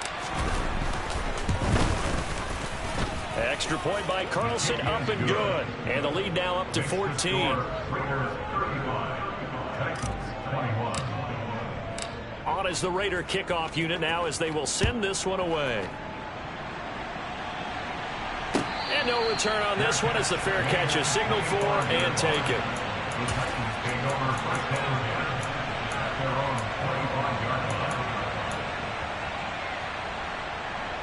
Extra point by Carlson, up and good. And the lead now up to 14. On as the Raider kickoff unit now as they will send this one away. And no return on this one as the fair catch is signaled for and taken.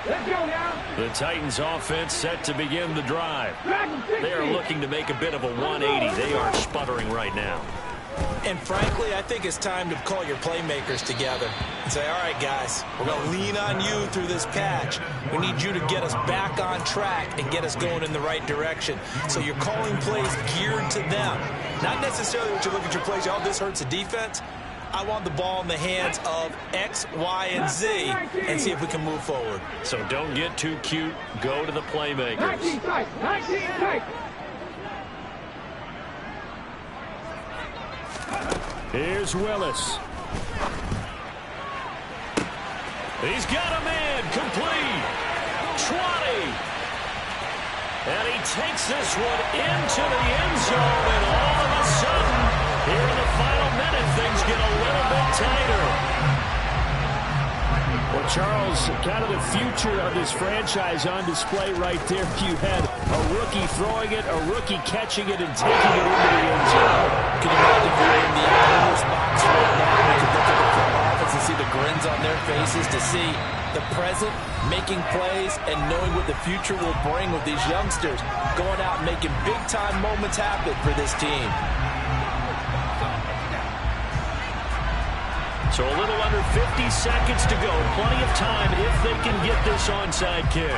Let's go now. The Titans offense set to begin the drive. They are looking to make a bit of a 180. They are sputtering right now. And frankly, I think it's time to call your playmakers together and say, all right, guys, we're going to lean on you through this patch. We need you to get us back on track and get us going in the right direction. So you're calling plays geared to them. Not necessarily what you look at your plays, oh, this hurts the defense. I want the ball in the hands of X, Y, and Z and see if we can move forward. So don't get too cute. Go to the playmakers. 19 tight. 19 tight. Here's Willis. He's got a man complete. 20. And he takes this one into the end zone, and all of a sudden, here in the final minute, things get a little bit tighter. Well, Charles, kind of the future of this franchise on display right there. You had a rookie throwing it, a rookie catching it, and taking it into the end zone. Can you imagine if you're in the owner's box right now? You can look at the front office and see the grins on their faces, to see the present making plays and knowing what the future will bring with these youngsters going out and making big-time moments happen for this team. So a little under 50 seconds to go. Plenty of time if they can get this onside kick.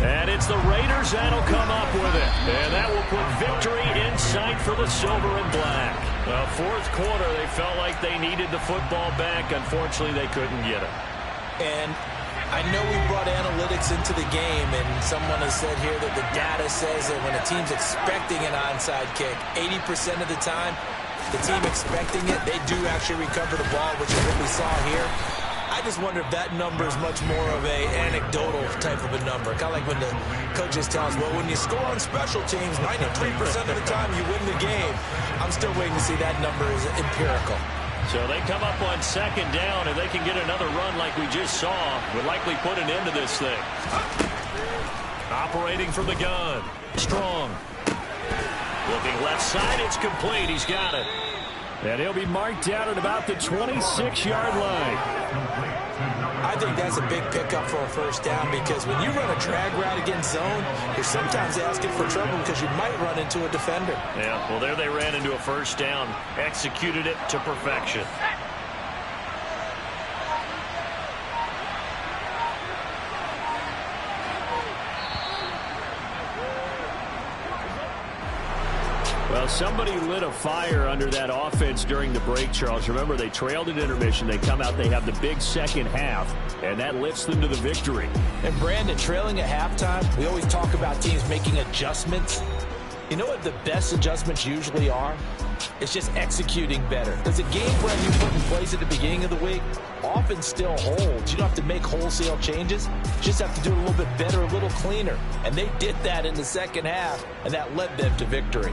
And it's the Raiders that'll come up with it. And that will put victory in sight for the silver and black. Fourth quarter, they felt like they needed the football back. Unfortunately, they couldn't get it. And I know we brought analytics into the game, and someone has said here that the data says that when a team's expecting an onside kick, 80% of the time, the team expecting it, they do actually recover the ball, which is what we saw here. I just wonder if that number is much more of a anecdotal type of a number. Kind of like when the coaches tell us, well, when you score on special teams, 93% of the time you win the game. I'm still waiting to see that number is empirical. So they come up on second down, and they can get another run like we just saw. Would likely put an end to this thing. Operating from the gun. Strong. Looking left side, it's complete. He's got it. And he'll be marked down at about the 26-yard line. I think that's a big pickup for a first down, because when you run a drag route against zone, you're sometimes asking for trouble because you might run into a defender. Yeah, well, there they ran into a first down. Executed it to perfection. Well, somebody lit a fire under that offense during the break, Charles. Remember, they trailed at intermission. They come out, they have the big second half, and that lifts them to the victory. And, Brandon, trailing at halftime, we always talk about teams making adjustments. You know what the best adjustments usually are? It's just executing better. Because a game plan you put in place at the beginning of the week often still holds. You don't have to make wholesale changes. You just have to do it a little bit better, a little cleaner. And they did that in the second half, and that led them to victory.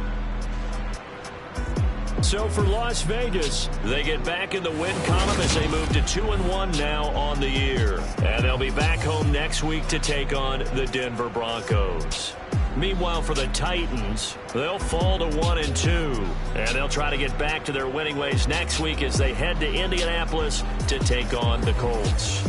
So for Las Vegas, they get back in the win column as they move to 2-1 now on the year. And they'll be back home next week to take on the Denver Broncos. Meanwhile, for the Titans, they'll fall to 1-2. And they'll try to get back to their winning ways next week as they head to Indianapolis to take on the Colts.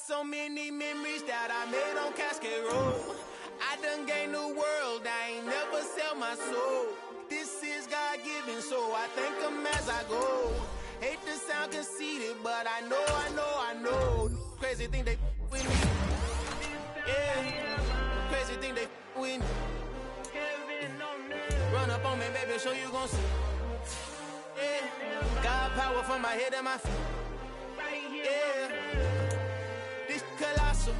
So many memories that I made on Cascade Road. I done gained the world, I ain't never sell my soul. This is God-given, so I thank him as I go. Hate to sound conceited, but I know. Crazy thing they with me. Yeah, crazy thing they with me. Run up on me, baby, show you gon' see. Yeah, God power from my head and my feet. Yeah. Colossal.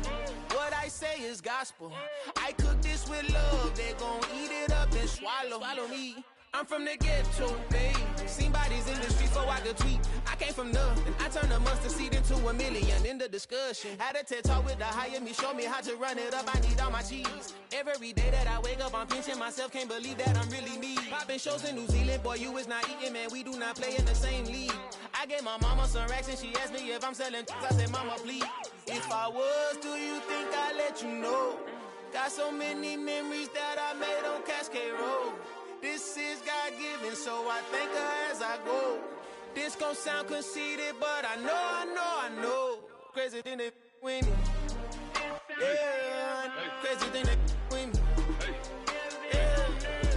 What I say is gospel. I cook this with love. They gon' eat it up and swallow me. I'm from the ghetto, babe. Seen bodies in the streets so I could tweet. I I came from nothing. I turned a mustard seed into a million in the discussion. Had a TED talk with the higher me, show me how to run it up. I need all my cheese. Every day that I wake up, I'm pinching myself. Can't believe that I'm really me. Popping shows in New Zealand, boy, you is not eating, man. We do not play in the same league. I gave my mama some racks and she asked me if I'm selling. I said, mama, please. If I was, do you think I'd let you know? Got so many memories that I made on Cascade Road. This is God-given, so I thank her as I go. This gon' sound conceited, but I know. Crazy thing they with me. Yeah, crazy thing they with me. Yeah,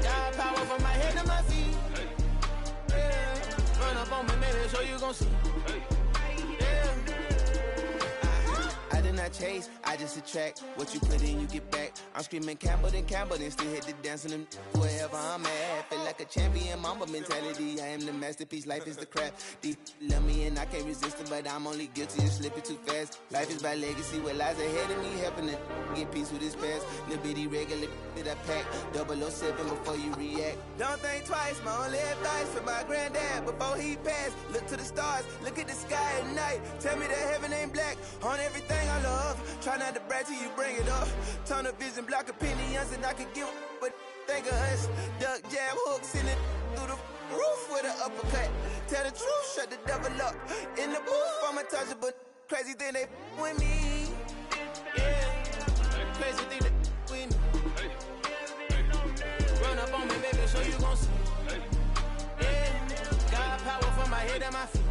got power from my head to my feet. Yeah, run up on me, maybe so you gon' see. I did not chase, I just attract. What you put in, you get back. I'm screaming Campbell, then still hit the dancing and wherever I'm at. Feel like a champion, mamba mentality. I am the masterpiece, life is the crap. Deep love me and I can't resist it, but I'm only guilty of slipping too fast. Life is by legacy, what lies ahead of me, helping to get peace with this past. Little bitty regular that I pack, 007 before you react. Don't think twice, my only advice for my granddad before he passed. Look to the stars, look at the sky at night. Tell me that heaven ain't black on everything I love. Try not to brag till you bring it up. Tunnel vision, block opinions, and I could give but think of us. Duck jab hooks in it through the roof with an uppercut. Tell the truth, shut the devil up. In the booth, I'm untouchable. Crazy thing they with me. Yeah, crazy thing they with me. Run up on me, baby, so you gon' see. Yeah, got power from my head and my feet.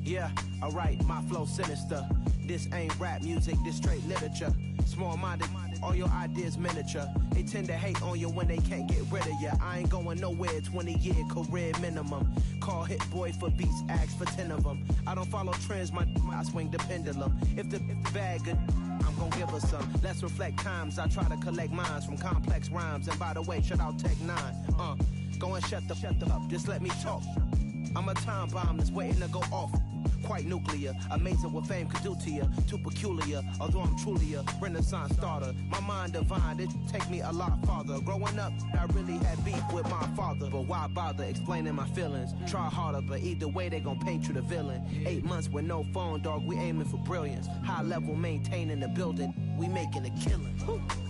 Yeah, alright, my flow sinister. This ain't rap music, this straight literature. Small-minded, all your ideas miniature. They tend to hate on you when they can't get rid of you. I ain't going nowhere, 20-year career minimum. Call Hit Boy for beats, ask for 10 of them. I don't follow trends, I swing the pendulum. If the bag good, I'm gon' give her some. Let's reflect times, I try to collect minds from complex rhymes. And by the way, shout out Tech 9. Go and shut the up, just let me talk. I'm a time bomb that's waiting to go off. Quite nuclear, amazing what fame could do to you. Too peculiar, although I'm truly a renaissance starter. My mind divine, it take me a lot farther. Growing up, I really had beef with my father. But why bother explaining my feelings? Try harder, but either way they gon' paint you the villain. 8 months with no phone, dog, we aiming for brilliance. High level maintaining the building, we making a killing.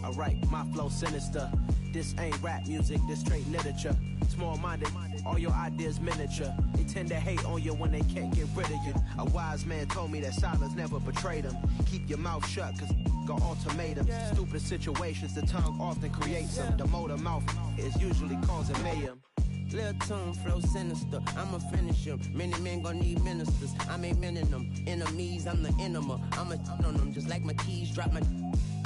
Alright, my flow sinister. This ain't rap music, this straight literature. Small-minded, all your ideas miniature. They tend to hate on you when they can't get rid of you. A wise man told me that silence never betrayed him. Keep your mouth shut, cause got ultimatums. Stupid situations, the tongue often creates them. The motor mouth is usually causing mayhem. Lil' tune, flow sinister, I'ma finish him. Many men gon' need ministers, I'm aiming them. Enemies, I'm the enema. I'ma on them, just like my keys, drop my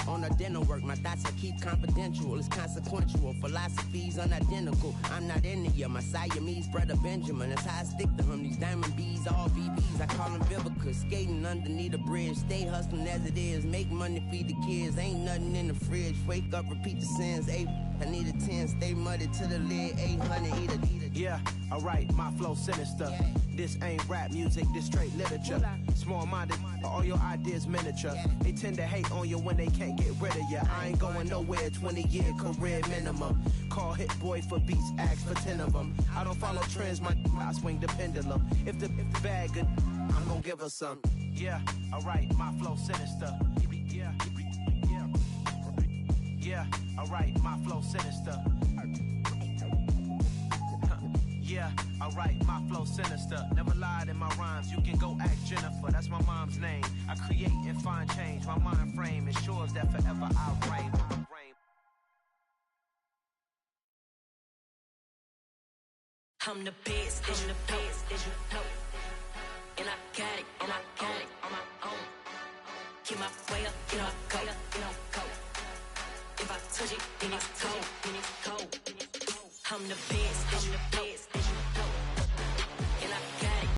on a dental work. My thoughts I keep confidential, it's consequential. Philosophies unidentical, I'm not into ya. My Siamese brother Benjamin, that's how I stick to him. These diamond bees, all VBs, I call them Vivica. Skating underneath a bridge, stay hustling as it is. Make money, feed the kids, ain't nothing in the fridge. Wake up, repeat the sins, I need a 10, stay muddy to the lid, 800, eat a. Yeah, alright, my flow sinister. This ain't rap music, this straight literature. Small-minded, all your ideas miniature. They tend to hate on you when they can't get rid of you. I ain't going nowhere, 20-year career minimum. Call Hit Boy for beats, ask for 10 of them. I don't follow trends, I swing the pendulum. If the bag good, I'm gon' give her some. Yeah, alright, my flow sinister. Yeah, alright, my flow sinister. Yeah, alright, my flow sinister. Never lied in my rhymes, you can go ask Jennifer, that's my mom's name. I create and find change, my mind frame ensures that forever I reign. I'm the best, as you know. And I got it, on my own. Keep my way up, you know, go. If I touch it, then it's cold. I'm the best.